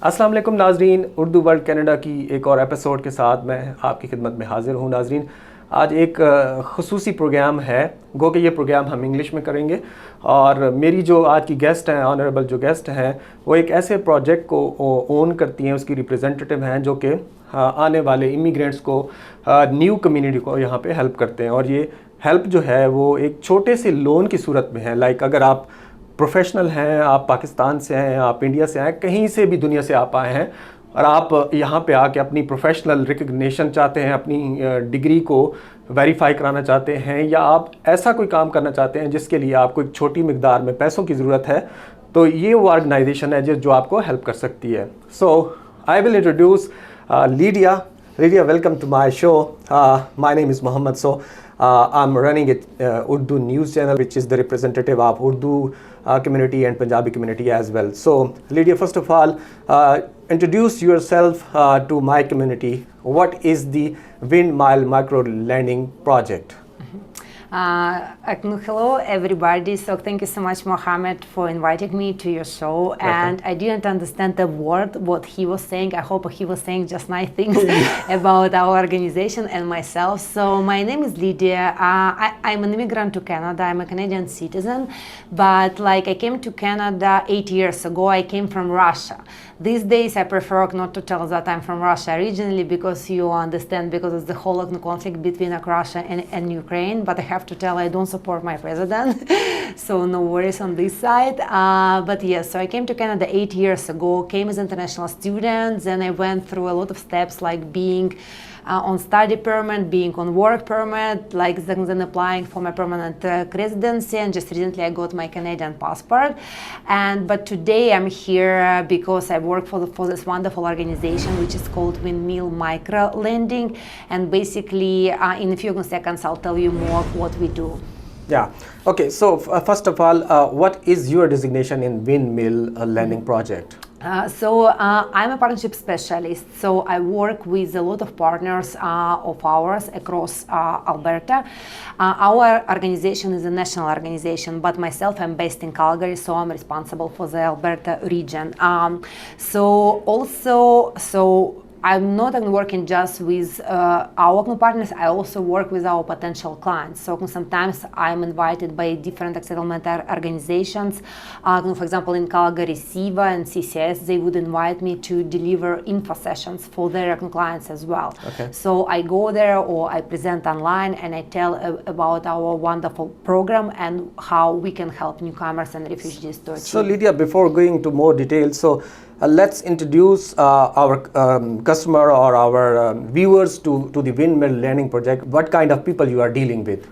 अस्सलाम वालेकुम नाजरीन, उर्दू वर्ल्ड कनाडा की एक और एपिसोड के साथ मैं आपकी खिदमत में हाजिर हूँ। नाजरीन, आज एक ख़ुसूसी प्रोग्राम है, गो कि ये प्रोग्राम हम इंग्लिश में करेंगे। और मेरी जो आज की गेस्ट हैं, ऑनरेबल जो गेस्ट हैं, वो एक ऐसे प्रोजेक्ट को ओन करती हैं, उसकी रिप्रेजेंटेटिव हैं, जो कि आने वाले इमिग्रेंट्स को, न्यू कम्युनिटी को यहाँ पे हेल्प करते हैं। और ये हेल्प जो है वो एक छोटे से लोन की सूरत में है। लाइक अगर आप प्रोफेशनल हैं, आप पाकिस्तान से हैं, आप इंडिया से हैं, कहीं से भी दुनिया से आप आए हैं और आप यहाँ पे आके अपनी प्रोफेशनल रिकग्निशन चाहते हैं, अपनी डिग्री को वेरीफाई कराना चाहते हैं, या आप ऐसा कोई काम करना चाहते हैं जिसके लिए आपको एक छोटी मिकदार में पैसों की ज़रूरत है, तो ये वो ऑर्गेनाइजेशन है जो आपको हेल्प कर सकती है। So I will introduce Lydia. Lydia, welcome to my show. My name is Mohammed. So I'm running a Urdu news channel, which is the representative of Urdu community and Punjabi community as well. So Lydia, first of all, introduce yourself to my community. What is the Windmill Microlanding project? Hello everybody. So thank you so much, Mohammed, for inviting me to your show. And I didn't understand the word what he was saying. I hope he was saying just nice things about our organization and myself. So my name is Lydia. I'm an immigrant to Canada. I'm a Canadian citizen, but like I came to Canada 8 years ago. I came from Russia. These days I prefer not to tell that I'm from Russia originally, because you understand, because of the whole conflict between Russia and Ukraine. But I have to tell I don't support my president, so no worries on this side. But yes, so I came to Canada 8 years ago, came as an international student, then I went through a lot of steps, like being on study permit, being on work permit, like then applying for my permanent residency, and just recently I got my Canadian passport. But today I'm here because I work for this wonderful organization which is called Windmill Microlanding, and basically in a few seconds I'll tell you more of what we do. Yeah. Okay. So first of all, what is your designation in Windmill Landing project? I'm a partnership specialist, so I work with a lot of partners of ours across Alberta. Our organization is a national organization, but myself, I'm based in Calgary, so I'm responsible for the Alberta region. I'm not working just with our partners. I also work with our potential clients. So sometimes I'm invited by different settlement organizations. For example, in Calgary, SIVA and CCS, they would invite me to deliver info sessions for their clients as well. Okay. So I go there, or I present online, and I tell about our wonderful program and how we can help newcomers and refugees to achieve. So Lydia, before going into more details, so let's introduce our customer or our viewers to the Windmill Landing project. What kind of people you are dealing with?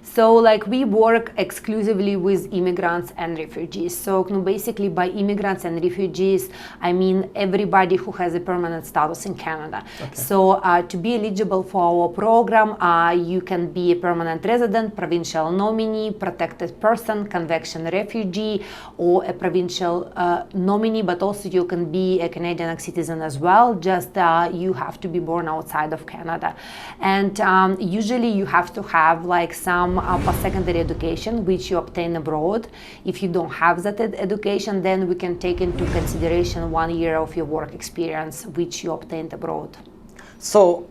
So like we work exclusively with immigrants and refugees. So basically by immigrants and refugees, I mean everybody who has a permanent status in Canada. Okay. So to be eligible for our program, you can be a permanent resident, provincial nominee, protected person, convection refugee, or a provincial nominee, but also you can be a Canadian citizen as well, just you have to be born outside of Canada. And usually you have to have like some post-secondary education which you obtain abroad. If you don't have that education, then we can take into consideration 1 year of your work experience which you obtained abroad. So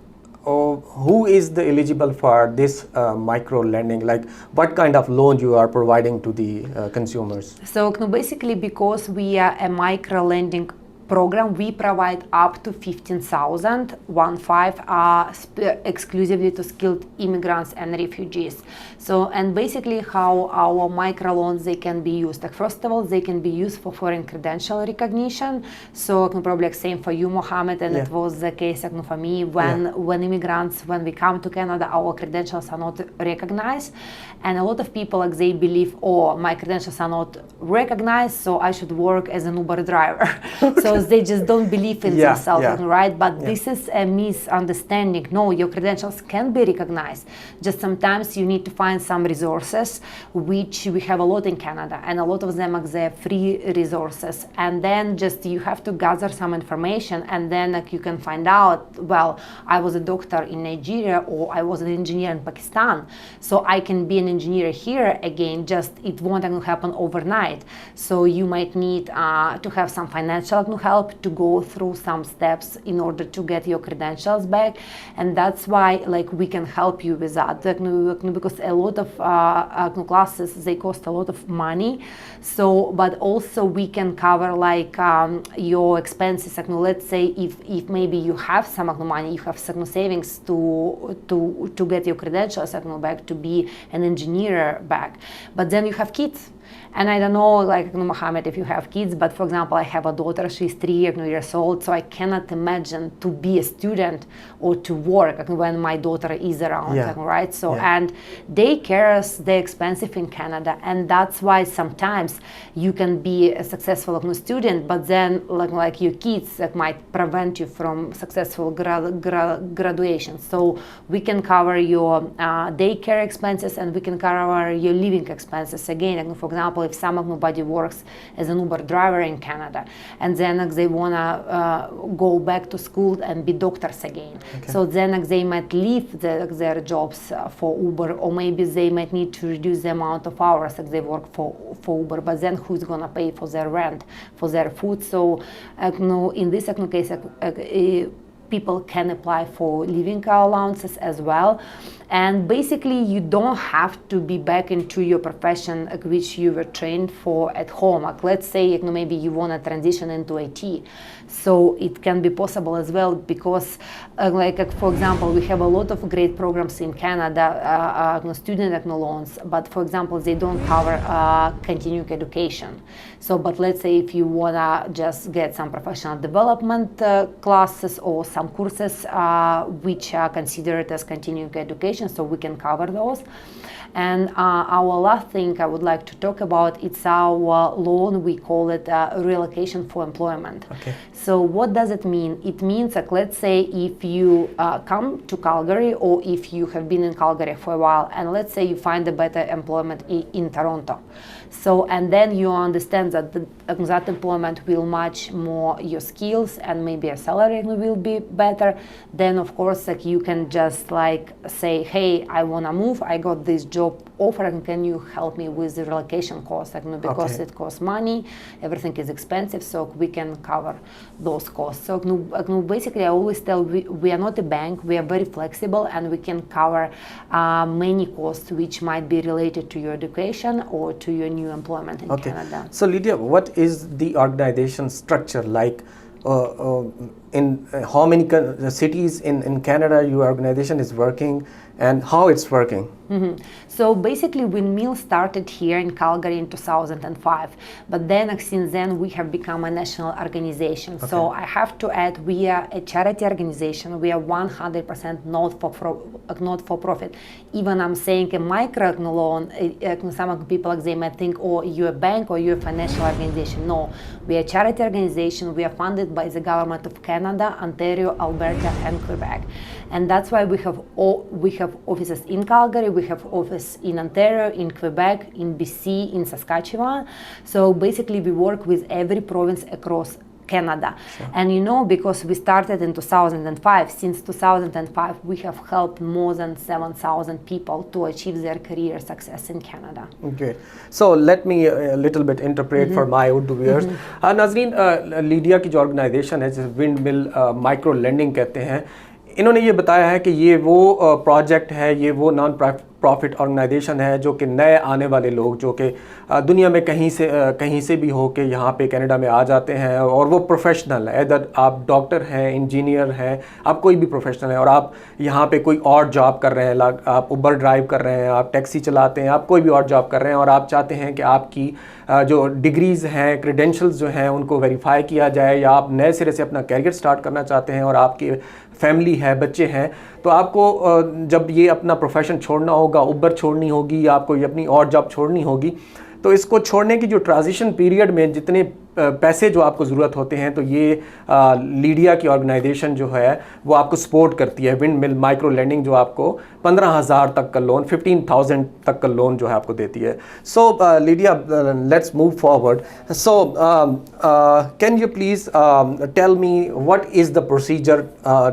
who is the eligible for this micro lending? Like what kind of loan you are providing to the consumers? So basically, because we are a micro lending program, we provide up to 15,000 exclusively to skilled immigrants and refugees. So, and basically how our microloans, they can be used. Like first of all, they can be used for foreign credential recognition. So probably like same for you, Mohammed, and it was the case for me when immigrants, when we come to Canada, our credentials are not recognized. And a lot of people, like they believe, oh, my credentials are not recognized, so I should work as an Uber driver. So they just don't believe in themselves, right? But this is a misunderstanding. No, your credentials can be recognized. Just sometimes you need to find some resources, which we have a lot in Canada, and a lot of them are the free resources. And then just you have to gather some information, and then like, you can find out, well, I was a doctor in Nigeria, or I was an engineer in Pakistan, so I can be an engineer here again, just it won't happen overnight. So you might need to have some financial help to go through some steps in order to get your credentials back, and that's why like we can help you with that, because a lot of classes, they cost a lot of money. So but also we can cover like your expenses. Let's say if maybe you have some money, you have some savings to get your credentials back, to be an engineer back, but then you have kids. And I don't know, like Mohammed, if you have kids, but for example, I have a daughter, she's 3 years old, so I cannot imagine to be a student or to work when my daughter is around, right? So, and daycares, they're expensive in Canada, and that's why sometimes you can be a successful student, but then like your kids that might prevent you from successful graduation. So we can cover your daycare expenses, and we can cover your living expenses. Again, for example, if somebody works as an Uber driver in Canada, and then they wanna go back to school and be doctors again, so then they might leave their jobs for Uber, or maybe they might need to reduce the amount of hours that they work for Uber. But then who's gonna pay for their rent, for their food? So in this case, people can apply for living allowances as well. And basically you don't have to be back into your profession which you were trained for at home. Like let's say maybe you want to transition into IT, so it can be possible as well, because for example, we have a lot of great programs in Canada, student loans, but for example they don't cover continuing education. So but let's say if you want to just get some professional development classes or some courses which are considered as continuing education, so we can cover those. And our last thing I would like to talk about, it's our loan, we call it relocation for employment. So what does it mean? It means like let's say if you come to Calgary, or if you have been in Calgary for a while, and let's say you find a better employment in Toronto. So and then you understand that that employment will match more your skills, and maybe a salary will be better, then of course like you can just like say, hey, I want to move, I got this job offer, and can you help me with the relocation cost, because it costs money, everything is expensive, so we can cover those costs. So basically I always tell we are not a bank, we are very flexible, and we can cover many costs which might be related to your education or to your new employment in Canada. So Lydia, what is the organization structure like? In how many cities in Canada your organization is working, and how it's working? So basically Windmill started here in Calgary in 2005, but then since then we have become a national organization. So I have to add, we are a charity organization, we are 100% not for profit. Even I'm saying a micro loan, some people they might think, oh, you're a bank or you're a financial organization. No, we are a charity organization, we are funded by the government of Canada, Ontario, Alberta and Quebec. And that's why we have offices in Calgary, we have office in Ontario, in Quebec, in BC, in Saskatchewan. So basically we work with every province across Canada. And because we started in 2005, since 2005 we have helped more than 7,000 people to achieve their career success in Canada. Okay, so let me a little bit interpret for my Urdu viewers. नाज़रीन, Lydia की जो organisation है जिसे windmill micro lending कहते हैं, इन्होंने ये बताया है कि ये वो प्रोजेक्ट है, ये वो नॉन प्रॉफिट ऑर्गेनाइजेशन है जो कि नए आने वाले लोग जो कि दुनिया में कहीं से भी हो के यहाँ पे कनाडा में आ जाते हैं, और वो प्रोफेशनल है, इधर आप डॉक्टर हैं, इंजीनियर हैं, आप कोई भी प्रोफेशनल हैं, और आप यहाँ पे कोई और जॉब कर रहे हैं, आप उबर ड्राइव कर रहे हैं, आप टैक्सी चलाते हैं, आप कोई भी और जॉब कर रहे हैं, और आप चाहते हैं कि आपकी जो डिग्रीज़ हैं, क्रेडेंशियल्स जो हैं, उनको वेरीफाई किया जाए, या आप नए सिरे से अपना कैरियर स्टार्ट करना चाहते हैं और आपकी फैमिली है, बच्चे हैं, तो आपको जब ये अपना प्रोफेशन छोड़ना होगा, उबर छोड़नी होगी, आपको ये अपनी और जॉब छोड़नी होगी, तो इसको छोड़ने की जो ट्रांजिशन पीरियड में जितने पैसे जो आपको ज़रूरत होते हैं, तो ये लीडिया की ऑर्गेनाइजेशन जो है वो आपको सपोर्ट करती है। विंडमिल माइक्रो लेंडिंग जो आपको 15,000 तक का लोन, 15,000 तक का लोन जो है आपको देती है। So Lydia, let's move forward. So can you please tell me what is the procedure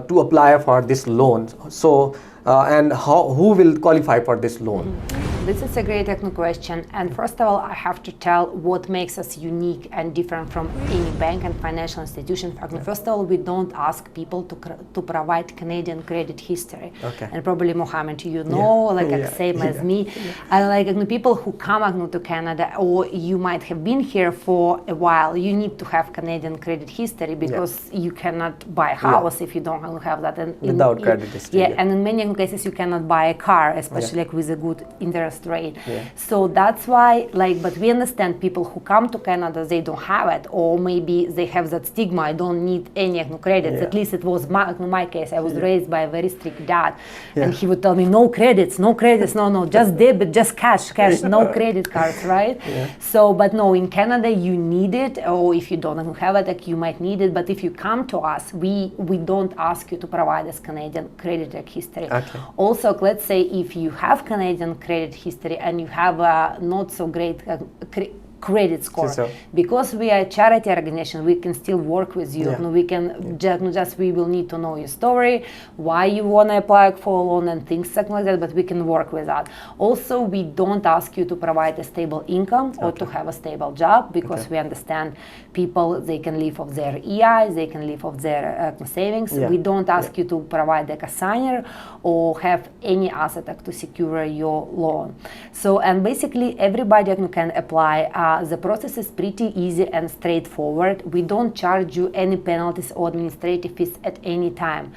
to apply for this loan? So and who will qualify for this loan? This is a great question. And first of all, I have to tell what makes us unique and different from any bank and financial institution. First of all, we don't ask people to provide Canadian credit history. And probably, Mohammed, you know, same as me. People who come to Canada, or you might have been here for a while, you need to have Canadian credit history because you cannot buy a house if you don't have that. And without credit history. And in many cases, you cannot buy a car, especially with a good interest rate. So that's why, but we understand people who come to Canada, they don't have it, or maybe they have that stigma, I don't need any credits. At least it was my case. I was raised by a very strict dad, and he would tell me, no credits, no, just debit, just cash, no credit cards, right? So, but no, in Canada, you need it, or if you don't have it, you might need it, but if you come to us, we don't ask you to provide us Canadian credit history. Also, let's say if you have Canadian credit history and you have a not so great credit score, because we are a charity organization, we can still work with you. We can we will need to know your story, why you want to apply for a loan and things like that, but we can work with that. Also, we don't ask you to provide a stable income or to have a stable job, because we understand people, they can live off their EI, they can live off their savings. We don't ask you to provide a consignor or have any asset to secure your loan. So, and basically everybody can apply. The process is pretty easy and straightforward. We don't charge you any penalties or administrative fees at any time.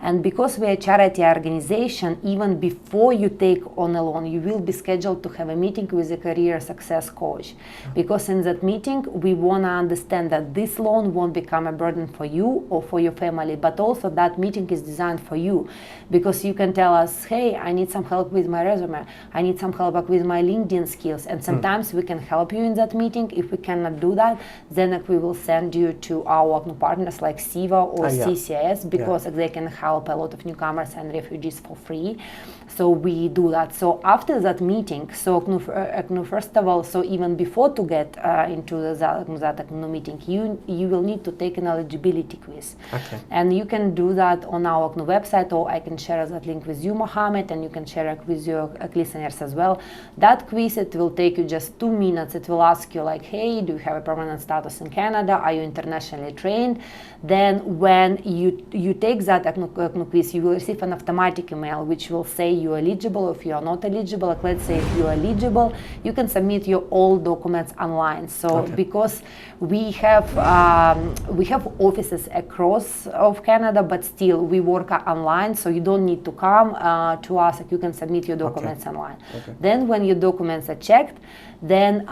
And because we are a charity organization, even before you take on a loan, you will be scheduled to have a meeting with a career success coach. Because in that meeting, we want to understand that this loan won't become a burden for you or for your family, but also that meeting is designed for you. Because you can tell us, hey, I need some help with my resume, I need some help with my LinkedIn skills, and sometimes we can help you in that meeting. If we cannot do that, then we will send you to our partners like SIVA or CCIS, because they can help a lot of newcomers and refugees for free. So we do that. So after that meeting, first of all, so even before to get into that meeting, you will need to take an eligibility quiz. And you can do that on our website, or I can share that link with you, Mohammed, and you can share it with your listeners as well. That quiz, it will take you just 2 minutes. It will ask you like, hey, do you have a permanent status in Canada? Are you internationally trained? Then when you take that quiz, you will receive an automatic email which will say you're eligible. If you are not eligible, let's say if you are eligible, you can submit your all documents online. So because we have offices across of Canada, but still we work online, so you don't need to come to us. You can submit your documents online. Then when your documents are checked, then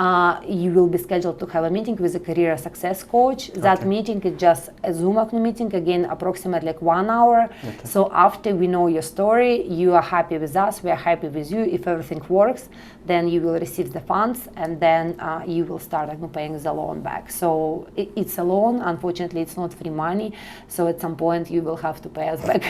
you will be scheduled to have a meeting with a career success coach. That meeting is just a Zoom meeting, again, approximately 1 hour. So after we know your story, you are happy with us, we are happy with you. If everything works, then you will receive the funds, and then you will start paying the loan back. So it's a loan. Unfortunately, it's not free money. So at some point, you will have to pay us back.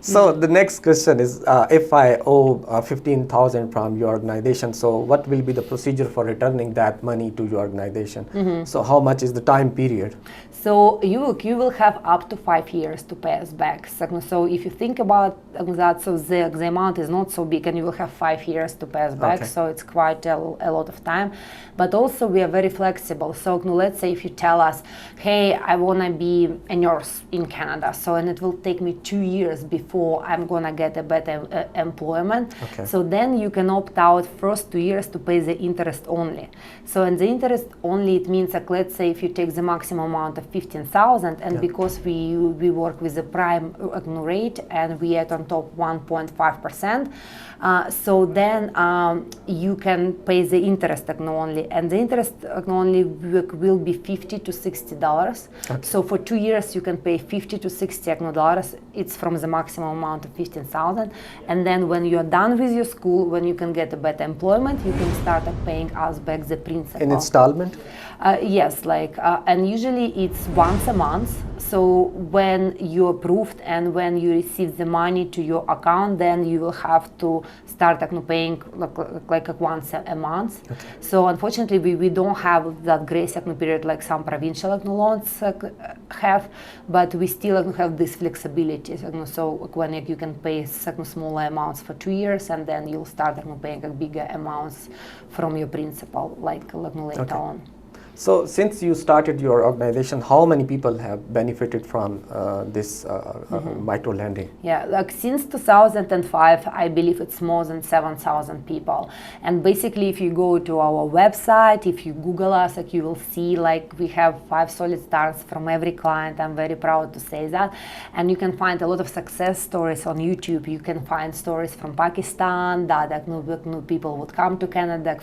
So the next question is, if I owe $15,000 from your organization, so what will be the procedure for returning that money to your organization? So how much is the time period? So you will have up to 5 years to pay us back. So if you think about that, so the amount is not so big, and you will have 5 years to pay us back. So it's quite a lot of time. But also we are very flexible. So let's say if you tell us, hey, I want to be a nurse in Canada, so and it will take me 2 years before I'm gonna get a better employment. So then you can opt out first 2 years to pay the interest only. So and the interest only, it means that let's say if you take the maximum amount of 15,000, and because we work with the prime rate, and we add on top 1.5%, so then you can pay the interest only, and the interest only will be $50 to $60. So for 2 years you can pay $50 to $60. It's from the maximum amount of 15,000, and then when you're done with your school, when you can get a better employment, you can start paying us back the principal. In installment? Yes, and usually it's once a month. So when you're approved and when you receive the money to your account, then you will have to start paying like once a month. Okay. So unfortunately, we don't have that grace period like some provincial loans have, but we still have this flexibility. So when you can pay smaller amounts for 2 years, and then you'll start paying bigger amounts from your principal, like later on. So since you started your organization, how many people have benefited from this micro-lending? Yeah, like since 2005, I believe it's more than 7,000 people. And basically, if you go to our website, if you Google us, like you will see like we have 5 solid stars from every client. I'm very proud to say that. And you can find a lot of success stories on YouTube. You can find stories from Pakistan that people would come to Canada.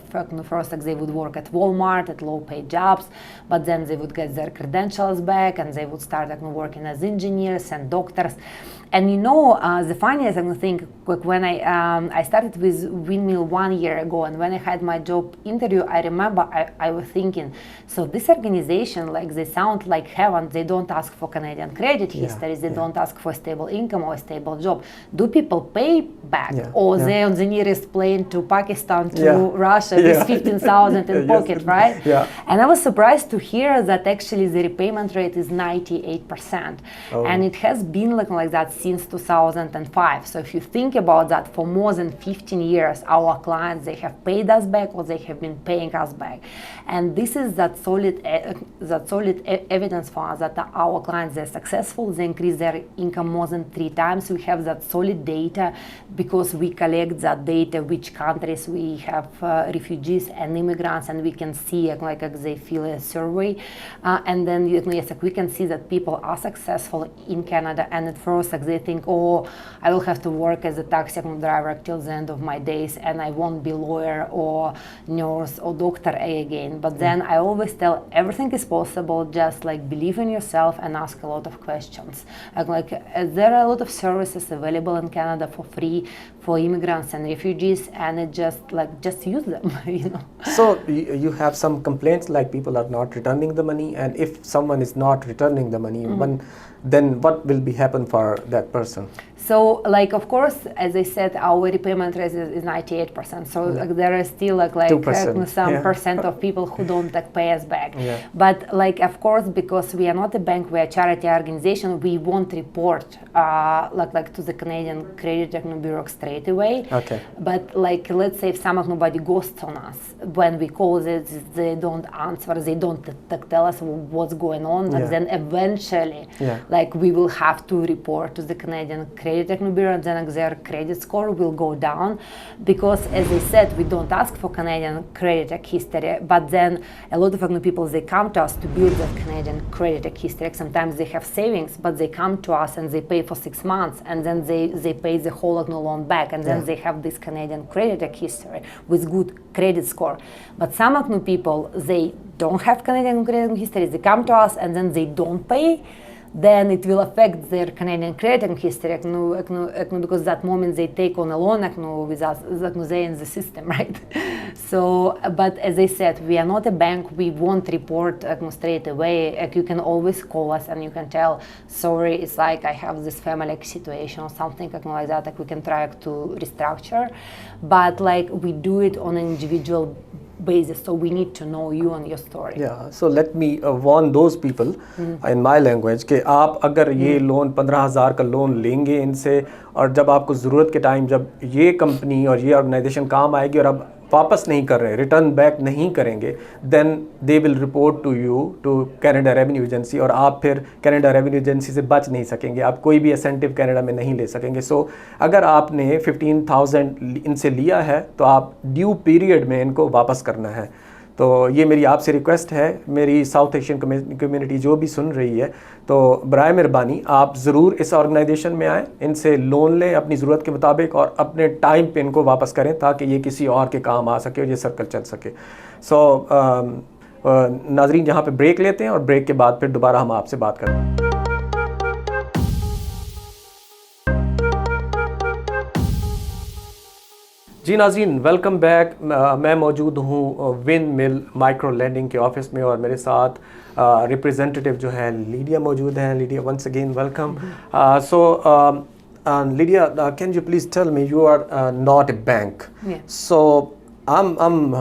First, like they would work at Walmart at low-paid jobs. But then they would get their credentials back and they would start working as engineers and doctors. And the funniest thing, like when I started with Windmill 1 year ago, and when I had my job interview, I remember I was thinking, so this organization, like they sound like heaven. They don't ask for Canadian credit histories. They don't ask for stable income or a stable job. Do people pay back, or they on the nearest plane to Pakistan to Russia with 15,000 in pocket, right? Yeah. And I was surprised to hear that actually the repayment rate is 98%, and it has been like that since 2005. So if you think about that, for more than 15 years, our clients, they have paid us back or they have been paying us back. And this is that solid evidence for us that our clients, they're successful, they increase their income more than 3 times. We have that solid data because we collect that data, which countries we have refugees and immigrants, and we can see like they fill a survey. And then we can see that people are successful in Canada, and at first they think, oh, I will have to work as a taxi driver till the end of my days and I won't be lawyer or nurse or doctor again. But then I always tell everything is possible, just like believe in yourself and ask a lot of questions. There are a lot of services available in Canada for free for immigrants and refugees, and just use them. So you have some complaints like people are not returning the money, and if someone is not returning the money, then what will be happen for that person? So, of course, as I said, our repayment rate is 98%. So there are still some percent of people who don't pay us back. Yeah. But of course, because we are not a bank, we are a charity organization, we won't report to the Canadian Credit Bureau straight away. Okay. But let's say if somebody ghosts on us, when we call they don't answer, they don't tell us what's going on. Then eventually, we will have to report to the Canadian Credit Bureau, and then their credit score will go down, because as I said, we don't ask for Canadian credit history, but then a lot of people, they come to us to build that Canadian credit history. Sometimes they have savings, but they come to us and they pay for 6 months, and then they pay the whole loan back, and then they have this Canadian credit history with good credit score. But some people, they don't have Canadian credit history, they come to us and then they don't pay. Then it will affect their Canadian credit history, because that moment they take on a loan with us, they're in the system, right? So, but as I said, we are not a bank. We won't report straight away. You can always call us and you can tell, sorry, it's I have this family situation or something like that. We can try to restructure, but we do it on an individual basis, so we need to know you and your story. Yeah, so let me warn those people in my language कि आप अगर ये loan 15,000 का loan लेंगे इनसे, और जब आपको ज़रूरत के टाइम जब ये कंपनी और ये ऑर्गेनाइजेशन काम आएगी और अब वापस नहीं कर रहे, रिटर्न बैक नहीं करेंगे, then they will report to you to Canada revenue agency, और आप फिर कैनेडा रेवेन्यू एजेंसी से बच नहीं सकेंगे, आप कोई भी इंसेंटिव कैनेडा में नहीं ले सकेंगे. सो अगर आपने 15,000 इनसे लिया है तो आप ड्यू पीरियड में इनको वापस करना है. तो ये मेरी आपसे रिक्वेस्ट है, मेरी साउथ एशियन कम्युनिटी जो भी सुन रही है, तो बराए मेहरबानी आप ज़रूर इस ऑर्गेनाइजेशन में आएँ, इनसे लोन लें अपनी ज़रूरत के मुताबिक और अपने टाइम पे इनको वापस करें ताकि ये किसी और के काम आ सके और ये सर्कल चल सके. सो नाजरीन, यहाँ पे ब्रेक लेते हैं और ब्रेक के बाद फिर दोबारा हम आपसे बात करें. जी नाज़रीन, वेलकम बैक. मैं मौजूद हूँ विंडमिल माइक्रो लैंडिंग के ऑफिस में और मेरे साथ रिप्रेजेंटेटिव जो है लीडिया मौजूद हैं. Lydia, once again welcome. So Lydia, can you please tell me, you are not a bank. Yeah. So I'm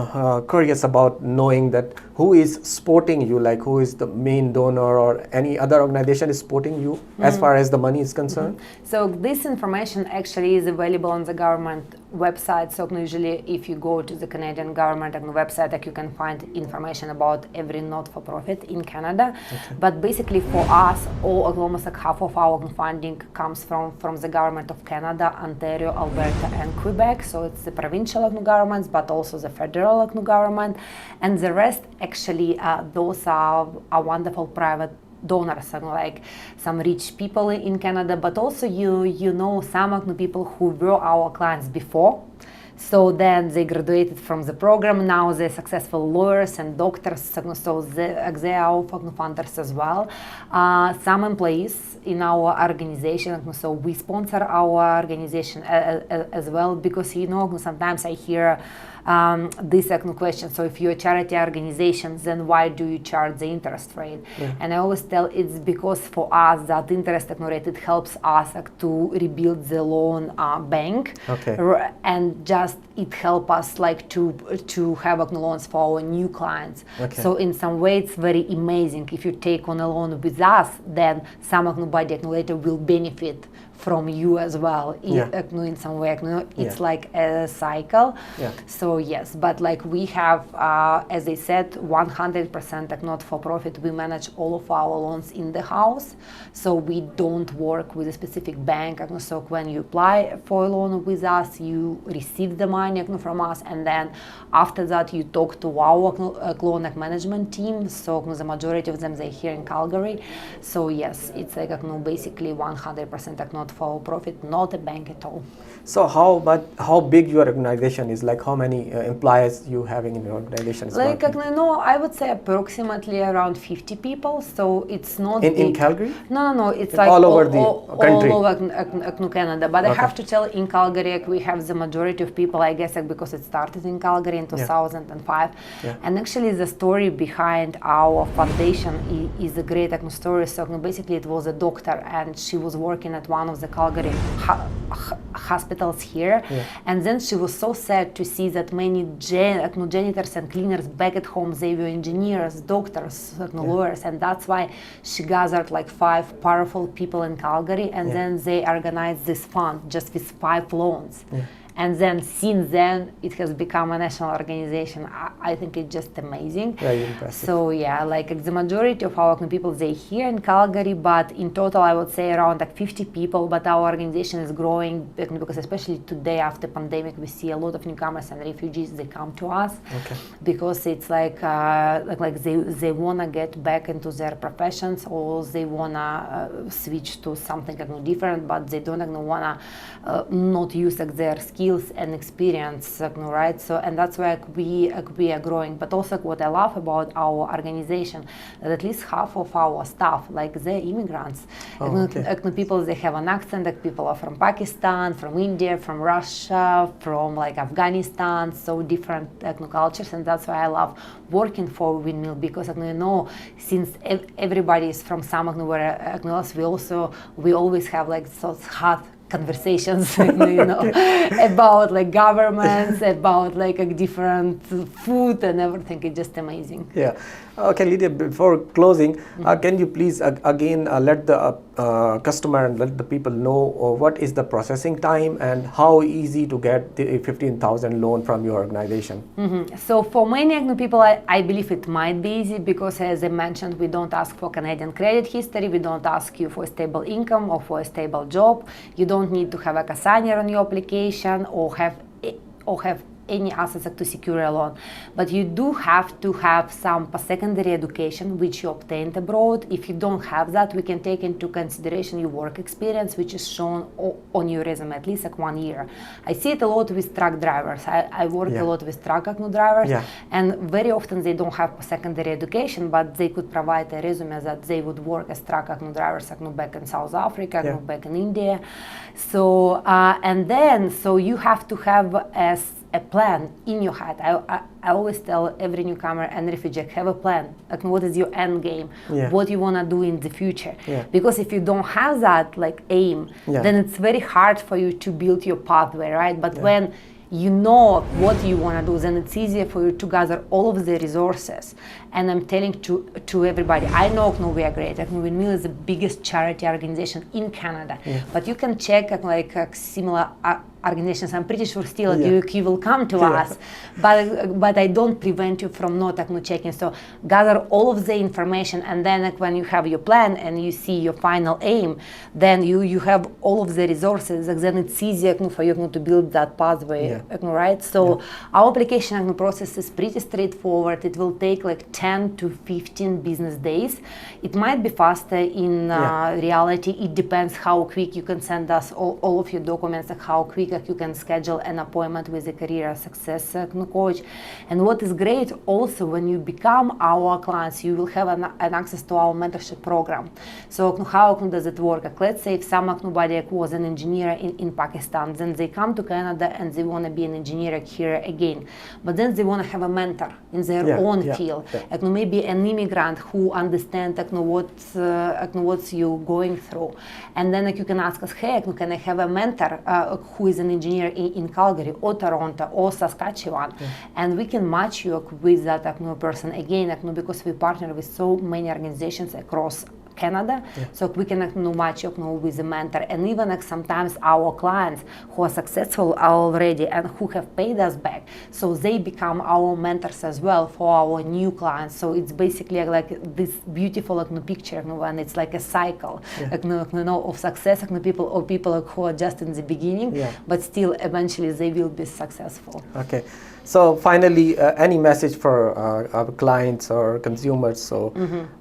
curious about knowing that who is supporting you, like who is the main donor or any other organization is supporting you as far as the money is concerned? So this information actually is available on the government website. So usually if you go to the Canadian government website, like you can find information about every not-for-profit in Canada. Okay. But basically for us, almost like half of our funding comes from the government of Canada, Ontario, Alberta and Quebec. So it's the provincial governments, but also the federal government. And the rest actually, those are wonderful private donors, like some rich people in Canada, but also you know some people who were our clients before. So then they graduated from the program. Now they're successful lawyers and doctors, so they are our funders as well. Some employees in our organization, so we sponsor our organization as well, because sometimes I hear this question. So if you're a charity organization, then why do you charge the interest rate? Yeah. And I always tell it's because for us that interest rate, it helps us to rebuild the loan bank. Okay. And just it helps us to have loans for our new clients. Okay. So in some way it's very amazing. If you take on a loan with us, then some body later will benefit from you as well, in some way. It's like a cycle. Yeah. So yes, but like we have, as I said, 100% not-for-profit. We manage all of our loans in the house. So we don't work with a specific bank. So when you apply for a loan with us, you receive the money from us, and then after that you talk to our loan management team. So the majority of them, they're here in Calgary. So yes, it's like basically 100% not-for-profit, not a bank at all. So how big your organization is? Like how many employees you having in your organization? I would say approximately around 50 people. So it's not in Calgary? No. It's like all over the country. All over Canada. But okay. I have to tell, in Calgary we have the majority of people, I guess, because it started in Calgary in 2005. Yeah. And actually the story behind our foundation is a great story. So basically it was a doctor, and she was working at one of the Calgary hospitals here, and then she was so sad to see that many janitors and cleaners back at home, they were engineers, doctors, lawyers, and that's why she gathered like 5 powerful people in Calgary, and then they organized this fund just with 5 loans. And then since then, it has become a national organization. I think it's just amazing. Very impressive. So yeah, like the majority of our people, they're here in Calgary, but in total, I would say around like 50 people. But our organization is growing because especially today after pandemic, we see a lot of newcomers and refugees. They come to us because it's like they wanna get back into their professions, or they wanna switch to something different, but they don't wanna not use their skills and experience, right? So, and that's why we are growing. But also, what I love about our organization, that at least half of our staff, they're immigrants. People, they have an accent. Like people are from Pakistan, from India, from Russia, from Afghanistan. So different cultures, and that's why I love working for Windmill, because since everybody is from somewhere else, we always have so hot conversations about governments, about different food and everything. It's just amazing. Yeah. Okay, Lydia, before closing, can you please again let the customer and let the people know what is the processing time and how easy to get the 15,000 loan from your organization? So for many people, I believe it might be easy because, as I mentioned, we don't ask for Canadian credit history. We don't ask you for a stable income or for a stable job. You don't need to have a consignor on your application or have any assets to secure a loan, but you do have to have some post-secondary education which you obtained abroad. If you don't have that, we can take into consideration your work experience, which is shown on your resume at least 1 year. I see it a lot with truck drivers. I work a lot with truck drivers, and very often they don't have post-secondary education, but they could provide a resume that they would work as truck drivers back in South Africa, back in India. So and then you have to have a plan in your head. I always tell every newcomer and refugee, have a plan. Like, what is your end game? What you want to do in the future? Because if you don't have that like aim, then it's very hard for you to build your pathway, right? But when you know what you want to do, then it's easier for you to gather all of the resources. And I'm telling to everybody, I know we are great. Windmill is the biggest charity organization in Canada, but you can check like similar organizations. I'm pretty sure still you will come to us, but I don't prevent you from not checking. So gather all of the information, and then when you have your plan and you see your final aim, then you have all of the resources. Then it's easier for you to build that pathway, right? So our application process is pretty straightforward. It will take like 10 to 15 business days. It might be faster in reality. It depends how quick you can send us all of your documents, and how quick you can schedule an appointment with a career success coach. And what is great also, when you become our clients, you will have an access to our mentorship program. So how does it work? Let's say if somebody was an engineer in Pakistan, then they come to Canada and they want to be an engineer here again, but then they want to have a mentor in their own field. Maybe an immigrant who understands what you're going through, and then you can ask us, hey, can I have a mentor who is an engineer in Calgary or Toronto or Saskatchewan, and we can match you with that person again, because we partner with so many organizations across Canada, so we can match with a mentor. And even sometimes our clients who are successful already and who have paid us back, so they become our mentors as well for our new clients. So it's basically like this beautiful picture, and it's like a cycle of success, people who are just in the beginning, but still eventually they will be successful. Okay. So finally, any message for our clients or consumers? So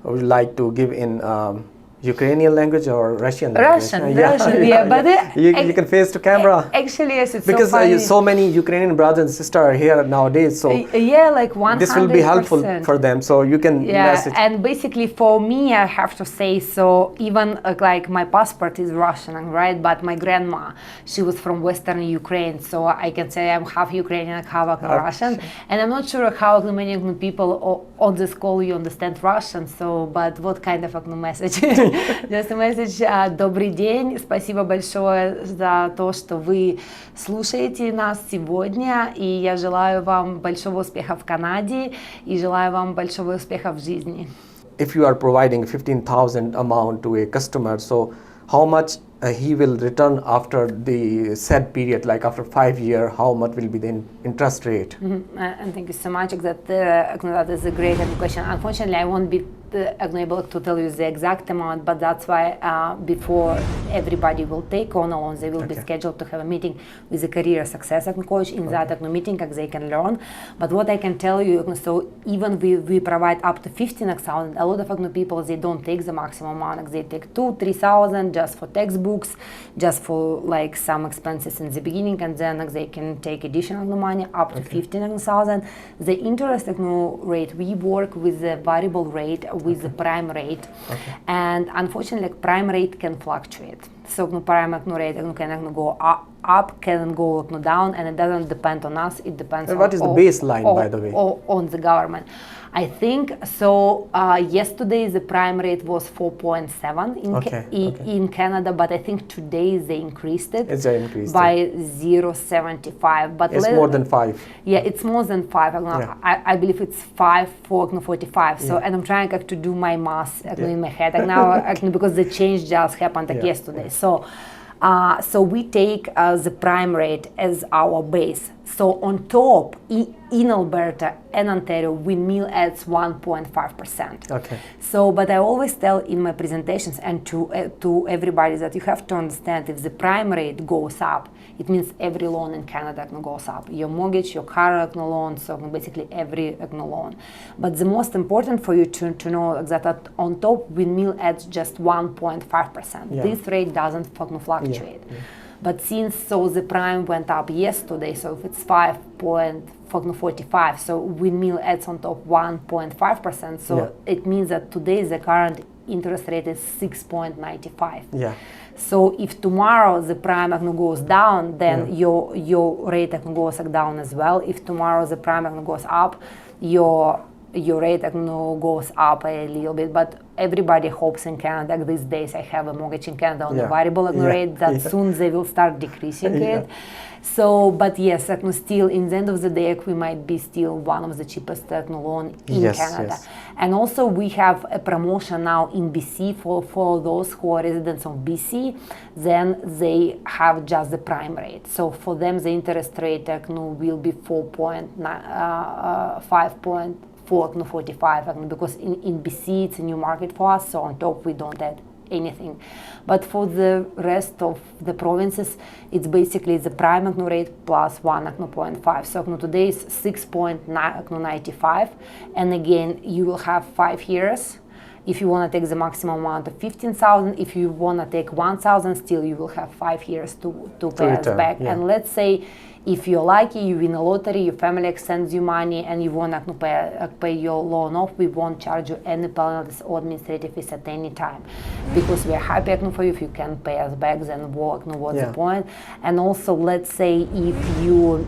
would you like to give in Ukrainian language or Russian language? Russian, but you can face the camera. Actually, yes, it's because so funny. So many Ukrainian brothers and sisters are here nowadays. So like 100%. This will be helpful for them. So you can message. And basically for me, I have to say, so even like my passport is Russian, right? But my grandma, she was from Western Ukraine, so I can say I'm half Ukrainian, half Russian. And I'm not sure how many people on this call you understand Russian. So, but what kind of message? Just a message. Добрый день. Спасибо большое за то, что вы слушаете нас сегодня. И я желаю вам большого успеха в Канаде и желаю вам большого успеха в жизни. If you are providing 15,000 amount to a customer, so how much he will return after the set period, like after 5 years, how much will be the interest rate? And thank you so much. That is a great question. Unfortunately, I won't be able to tell you the exact amount, but that's why before everybody will take on a loan, they will be scheduled to have a meeting with a career success coach. In that meeting, they can learn. But what I can tell you, so even we provide up to 15,000. A lot of people, they don't take the maximum amount. They take 2,000-3,000 just for textbooks, just for like some expenses in the beginning, and then they can take additional money up to 15,000. The interest rate, we work with the variable rate, with the prime rate, and unfortunately prime rate can fluctuate. So prime rate can go up, can go down, and it doesn't depend on us. It depends on what is the baseline, by the way? On the government. I think so. Yesterday the prime rate was 4.7 in Canada, but I think today they increased it by 0.75. But it's more than 5. Yeah, it's more than 5. I believe it's 5.45. So, and I'm trying to do my math in my head now because the change just happened yesterday. So we take the prime rate as our base. So on top, in Alberta and Ontario, Windmill adds 1.5%. Okay. So, but I always tell in my presentations and to everybody that you have to understand, if the prime rate goes up, it means every loan in Canada goes up. Your mortgage, your car loan, so basically every loan. But the most important for you to know that on top, Windmill adds just 1.5%. This rate doesn't fluctuate. But since the prime went up yesterday, so if it's 5.45, so Windmill adds on top 1.5%, so it means that today the current interest rate is 6.95. Yeah. So if tomorrow the prime goes down, then your rate goes down as well. If tomorrow the prime goes up, your rate goes up a little bit. But everybody hopes in Canada these days. I have a mortgage in Canada on the variable rate that soon they will start decreasing it. So, but yes, still in the end of the day, we might be still one of the cheapest loan in Canada. And also we have a promotion now in BC for those who are residents of BC. Then they have just the prime rate. So for them, the interest rate will be 5.45 because in BC it's a new market for us. So on top we don't add anything. But for the rest of the provinces, it's basically the prime rate plus 1.5. So today is 6.95, and again you will have 5 years. If you want to take the maximum amount of 15,000, if you want to take 1,000, still you will have 5 years to pay us back. And let's say if you're lucky, you win a lottery, your family sends you money, and you want to pay your loan off, we won't charge you any penalties or administrative fees at any time, because we are happy for you. If you can pay us back, then what's the point? And also, let's say if you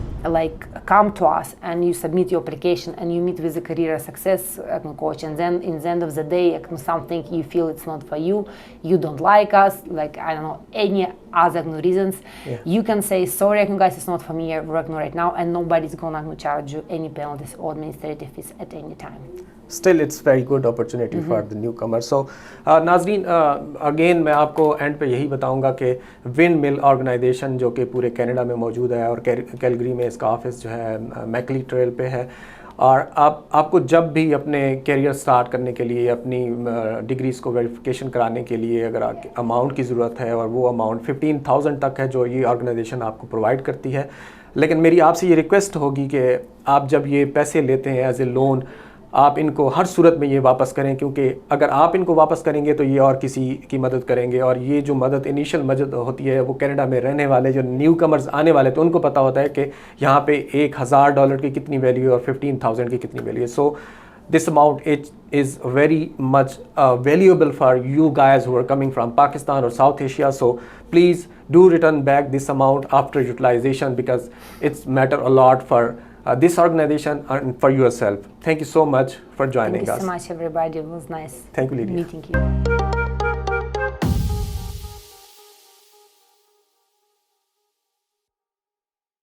come to us and you submit your application and you meet with a career success coach, and then in the end of the day, something you feel it's not for you, you don't like us, I don't know, any other reasons, you can say, sorry guys, it's not for me, I'm working right now, and nobody's gonna charge you any penalties or administrative fees at any time. Still, it's very good opportunity for the newcomer. So, नाज़रीन, again मैं आपको end पे यही बताऊंगा कि Windmill Organization जो कि पूरे कनाडा में मौजूद है और कैलगरी में इसका ऑफिस जो है मैकली ट्रेल पे है, और आपको जब भी अपने करियर स्टार्ट करने के लिए, अपनी डिग्रीज़ को वेरिफिकेशन कराने के लिए अगर अमाउंट की ज़रूरत है, और वो अमाउंट 15,000 तक है जो ये ऑर्गेनाइजेशन आपको प्रोवाइड करती है, लेकिन मेरी आपसे ये रिक्वेस्ट होगी कि आप जब ये पैसे लेते हैं एज ए लोन, आप इनको हर सूरत में ये वापस करें, क्योंकि अगर आप इनको वापस करेंगे तो ये और किसी की मदद करेंगे, और ये जो मदद इनिशियल मदद होती है वो कनाडा में रहने वाले जो न्यू कमर्स आने वाले तो उनको पता होता है कि यहाँ पे $1,000 की कितनी वैल्यू है और 15,000 की कितनी वैल्यू है. सो this amount is very much valuable for you guys who are coming from Pakistan or South Asia. So please do return back this amount after utilization, because it's matter a lot for this organization and for yourself. Thank you so much for joining us. Thank you so much, everybody. It was nice Thank you, Lydia. meeting you.